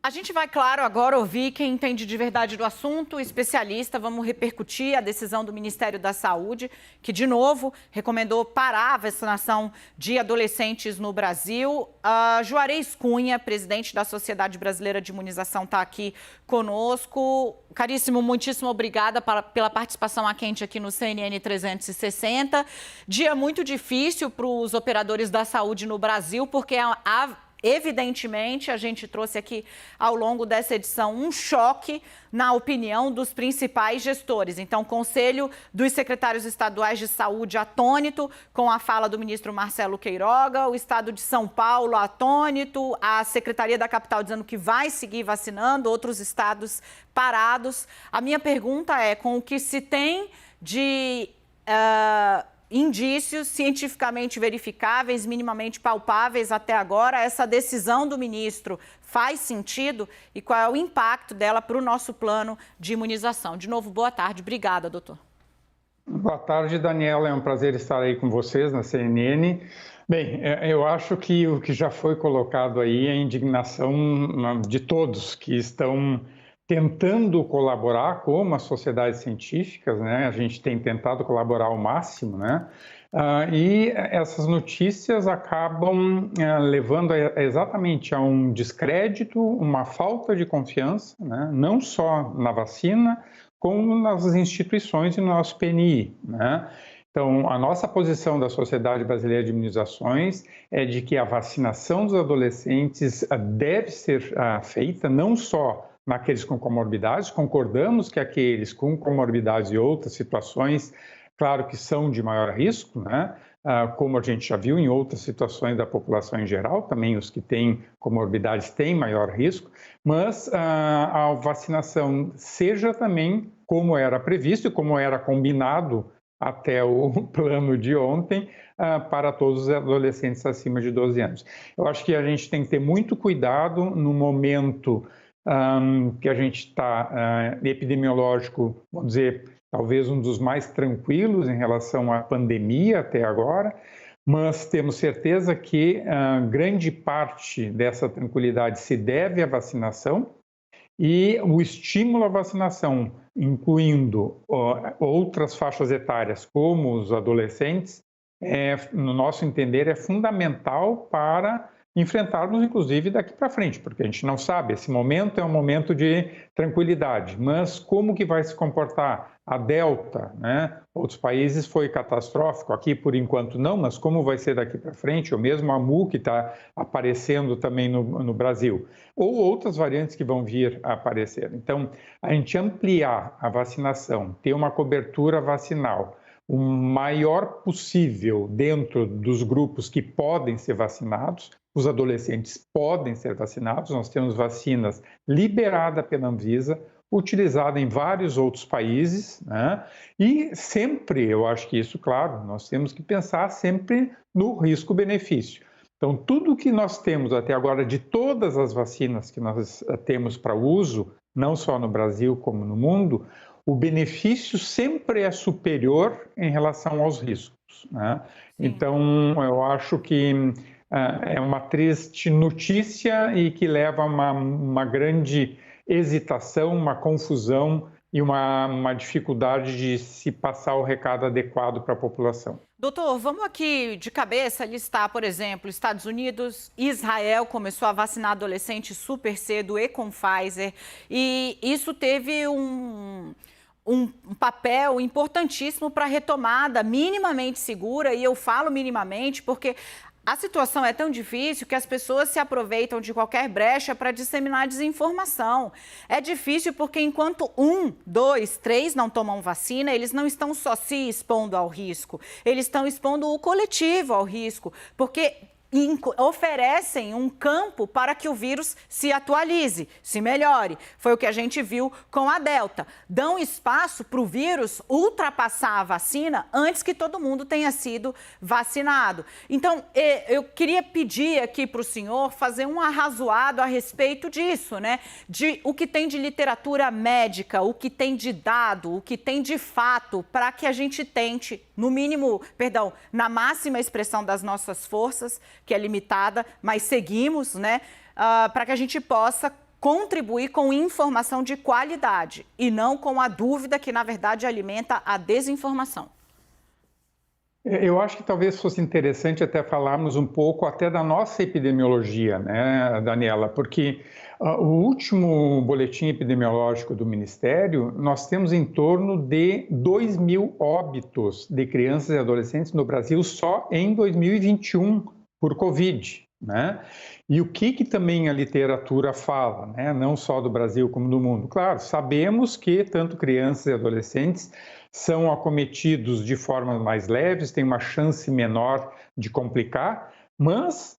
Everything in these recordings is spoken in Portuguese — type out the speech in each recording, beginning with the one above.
A gente vai, claro, agora ouvir quem entende de verdade do assunto, especialista. Vamos repercutir a decisão do Ministério da Saúde, que, de novo, recomendou parar a vacinação de adolescentes no Brasil. Juarez Cunha, presidente da Sociedade Brasileira de Imunização, está aqui conosco. Caríssimo, muitíssimo obrigada pela participação à quente aqui no CNN 360. Dia muito difícil para os operadores da saúde no Brasil, porque evidentemente, a gente trouxe aqui ao longo dessa edição um choque na opinião dos principais gestores. Então, o Conselho dos Secretários Estaduais de Saúde atônito com a fala do ministro Marcelo Queiroga, o Estado de São Paulo atônito, a Secretaria da Capital dizendo que vai seguir vacinando, outros estados parados. A minha pergunta é, com o que se tem de indícios cientificamente verificáveis, minimamente palpáveis até agora, essa decisão do ministro faz sentido e qual é o impacto dela para o nosso plano de imunização? De novo, boa tarde. Obrigada, doutor. Boa tarde, Daniela. É um prazer estar aí com vocês na CNN. Bem, eu acho que o que já foi colocado aí é a indignação de todos que estão tentando colaborar como as sociedades científicas, né? A gente tem tentado colaborar ao máximo, né? E essas notícias acabam levando exatamente a um descrédito, uma falta de confiança, né? Não só na vacina, como nas instituições e no nosso PNI, né? Então, a nossa posição da Sociedade Brasileira de Imunizações é de que a vacinação dos adolescentes deve ser feita não só naqueles com comorbidades, concordamos que aqueles com comorbidades e outras situações, claro que são de maior risco, né? Como a gente já viu em outras situações da população em geral, também os que têm comorbidades têm maior risco, mas a vacinação seja também como era previsto e como era combinado até o plano de ontem, para todos os adolescentes acima de 12 anos. Eu acho que a gente tem que ter muito cuidado no momento que a gente está epidemiológico, vamos dizer, talvez um dos mais tranquilos em relação à pandemia até agora, mas temos certeza que grande parte dessa tranquilidade se deve à vacinação e o estímulo à vacinação, incluindo outras faixas etárias, como os adolescentes, no nosso entender, é fundamental para enfrentarmos, inclusive, daqui para frente, porque a gente não sabe, esse momento é um momento de tranquilidade, mas como que vai se comportar a Delta, né? Outros países foi catastrófico, aqui por enquanto não, mas como vai ser daqui para frente, ou mesmo a Mu que está aparecendo também no Brasil, ou outras variantes que vão vir a aparecer. Então, a gente ampliar a vacinação, ter uma cobertura vacinal, o maior possível dentro dos grupos que podem ser vacinados. Os adolescentes podem ser vacinados, nós temos vacinas liberadas pela Anvisa, utilizada em vários outros países, né? E sempre, eu acho que isso, claro, nós temos que pensar sempre no risco-benefício. Então, tudo que nós temos até agora, de todas as vacinas que nós temos para uso, não só no Brasil como no mundo, o benefício sempre é superior em relação aos riscos, né? Então, eu acho que é uma triste notícia e que leva a uma grande hesitação, uma confusão e uma dificuldade de se passar o recado adequado para a população. Doutor, vamos aqui de cabeça listar, por exemplo, Estados Unidos, Israel começou a vacinar adolescentes super cedo e com Pfizer, e isso teve um papel importantíssimo para a retomada minimamente segura, e eu falo minimamente porque a situação é tão difícil que as pessoas se aproveitam de qualquer brecha para disseminar desinformação. É difícil porque enquanto 1, 2, 3 não tomam vacina, eles não estão só se expondo ao risco, eles estão expondo o coletivo ao risco, porque oferecem um campo para que o vírus se atualize, se melhore. Foi o que a gente viu com a Delta. Dão espaço para o vírus ultrapassar a vacina antes que todo mundo tenha sido vacinado. Então, eu queria pedir aqui para o senhor fazer um arrazoado a respeito disso, né? De o que tem de literatura médica, o que tem de dado, o que tem de fato, para que a gente tente, no mínimo, perdão, na máxima expressão das nossas forças, que é limitada, mas seguimos, né? Para que a gente possa contribuir com informação de qualidade e não com a dúvida que, na verdade, alimenta a desinformação. Eu acho que talvez fosse interessante até falarmos um pouco até da nossa epidemiologia, né, Daniela? Porque o último boletim epidemiológico do Ministério, nós temos em torno de 2.000 óbitos de crianças e adolescentes no Brasil só em 2021 por Covid, né? E o que também a literatura fala, né? Não só do Brasil como do mundo? Claro, sabemos que tanto crianças e adolescentes são acometidos de formas mais leves, têm uma chance menor de complicar, mas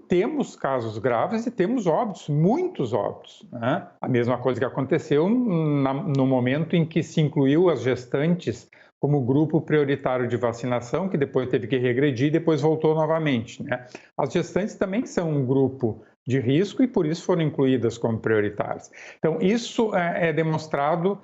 temos casos graves e temos óbitos, muitos óbitos, né? A mesma coisa que aconteceu no momento em que se incluiu as gestantes como grupo prioritário de vacinação, que depois teve que regredir e depois voltou novamente, né? As gestantes também são um grupo de risco e por isso foram incluídas como prioritárias. Então, isso é demonstrado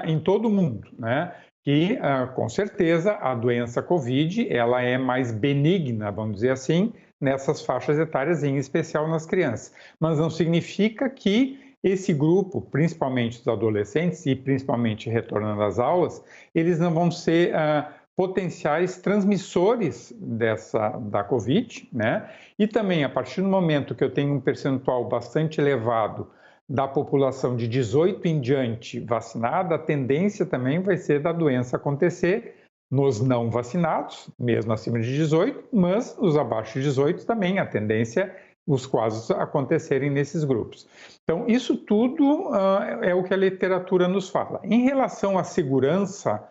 em todo o mundo, né? Que, com certeza, a doença Covid, ela é mais benigna, vamos dizer assim, nessas faixas etárias, em especial nas crianças. Mas não significa que esse grupo, principalmente os adolescentes e principalmente retornando às aulas, eles não vão ser potenciais transmissores da Covid, né? E também, a partir do momento que eu tenho um percentual bastante elevado da população de 18 em diante vacinada, a tendência também vai ser da doença acontecer nos não vacinados, mesmo acima de 18, mas nos abaixo de 18 também a tendência os casos acontecerem nesses grupos. Então, isso tudo é o que a literatura nos fala. Em relação à segurança,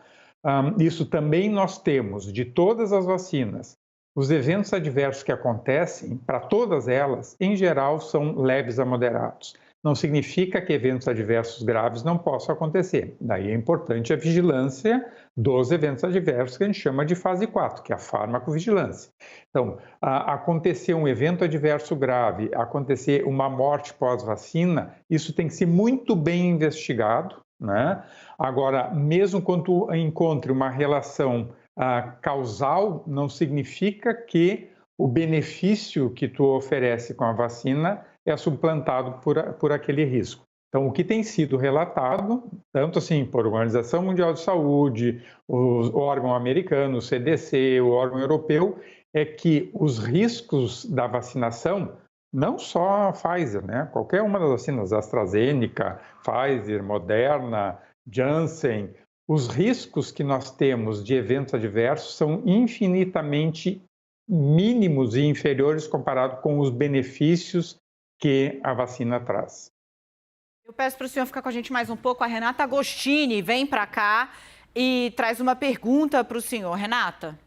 isso também nós temos de todas as vacinas. Os eventos adversos que acontecem, para todas elas, em geral, são leves a moderados. Não significa que eventos adversos graves não possam acontecer. Daí é importante a vigilância dos eventos adversos, que a gente chama de fase 4, que é a farmacovigilância. Então, acontecer um evento adverso grave, acontecer uma morte pós-vacina, isso tem que ser muito bem investigado, né? Agora, mesmo quando encontre uma relação causal, não significa que o benefício que tu oferece com a vacina é suplantado por aquele risco. Então, o que tem sido relatado, tanto assim por Organização Mundial de Saúde, o órgão americano, o CDC, o órgão europeu, é que os riscos da vacinação, não só a Pfizer, né? Qualquer uma das vacinas, AstraZeneca, Pfizer, Moderna, Janssen, os riscos que nós temos de eventos adversos são infinitamente mínimos e inferiores comparado com os benefícios que a vacina traz. Eu peço para o senhor ficar com a gente mais um pouco. A Renata Agostini vem para cá e traz uma pergunta para o senhor. Renata.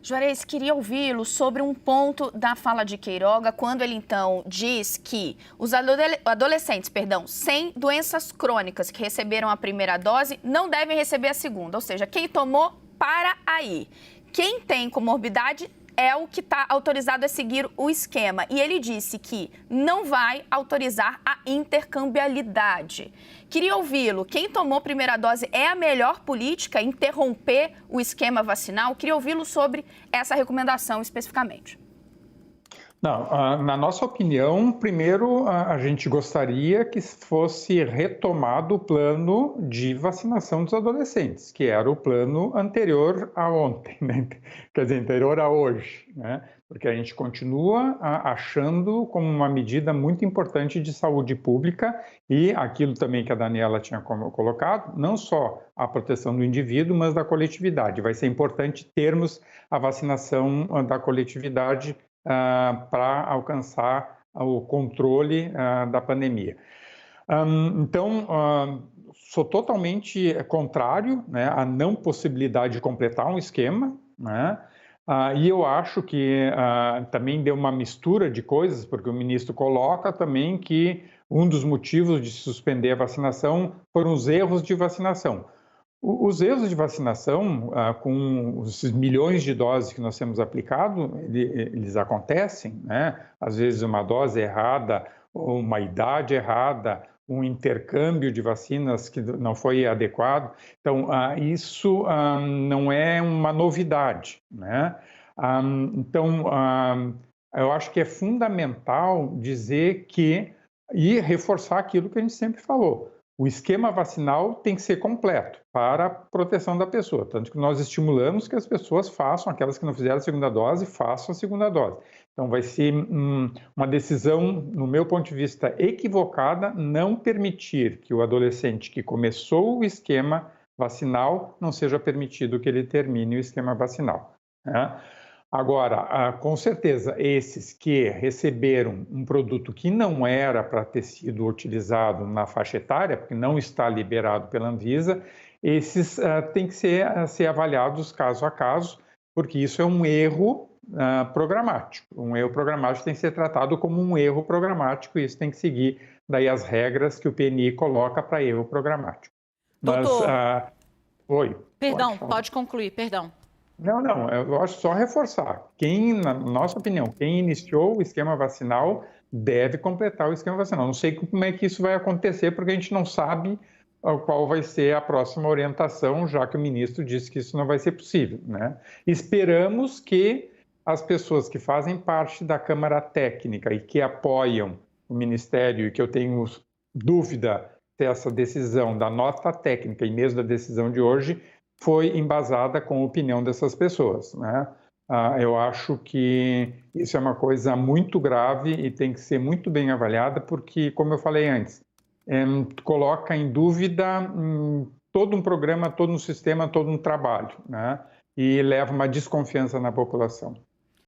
Juarez, queria ouvi-lo sobre um ponto da fala de Queiroga, quando ele, então, diz que os adolescentes, sem doenças crônicas que receberam a primeira dose, não devem receber a segunda. Ou seja, quem tomou, para aí. Quem tem comorbidade é o que está autorizado a seguir o esquema. E ele disse que não vai autorizar a intercambiabilidade. Queria ouvi-lo. Quem tomou primeira dose é a melhor política, interromper o esquema vacinal? Queria ouvi-lo sobre essa recomendação especificamente. Não, na nossa opinião, primeiro a gente gostaria que fosse retomado o plano de vacinação dos adolescentes, que era o plano anterior a ontem, né? Quer dizer, anterior a hoje, né? Porque a gente continua achando como uma medida muito importante de saúde pública e aquilo também que a Daniela tinha colocado, não só a proteção do indivíduo, mas da coletividade. Vai ser importante termos a vacinação da coletividade para alcançar o controle da pandemia. Então, sou totalmente contrário, né, à não possibilidade de completar um esquema, né, e eu acho que também deu uma mistura de coisas, porque o ministro coloca também que um dos motivos de suspender a vacinação foram os erros de vacinação. Os erros de vacinação, com esses milhões de doses que nós temos aplicado, eles acontecem, né? Às vezes uma dose errada, ou uma idade errada, um intercâmbio de vacinas que não foi adequado. Então, isso não é uma novidade, né? Então, eu acho que é fundamental dizer que E reforçar aquilo que a gente sempre falou. O esquema vacinal tem que ser completo para a proteção da pessoa, tanto que nós estimulamos que as pessoas façam, aquelas que não fizeram a segunda dose, façam a segunda dose. Então vai ser uma decisão, no meu ponto de vista, equivocada, não permitir que o adolescente que começou o esquema vacinal não seja permitido que ele termine o esquema vacinal, né? Agora, com certeza, esses que receberam um produto que não era para ter sido utilizado na faixa etária, porque não está liberado pela Anvisa, esses têm que ser avaliados caso a caso, porque isso é um erro programático. Um erro programático tem que ser tratado como um erro programático e isso tem que seguir daí as regras que o PNI coloca para erro programático. Doutor, oi. Perdão, pode concluir, perdão. Não, eu acho só reforçar. Na nossa opinião, quem iniciou o esquema vacinal deve completar o esquema vacinal. Não sei como é que isso vai acontecer, porque a gente não sabe qual vai ser a próxima orientação, já que o ministro disse que isso não vai ser possível, né? Esperamos que as pessoas que fazem parte da Câmara Técnica e que apoiam o Ministério, e que eu tenho dúvida se essa decisão da nota técnica e mesmo da decisão de hoje foi embasada com a opinião dessas pessoas, né? Eu acho que isso é uma coisa muito grave e tem que ser muito bem avaliada, porque, como eu falei antes, coloca em dúvida todo um programa, todo um sistema, todo um trabalho, né? E leva uma desconfiança na população.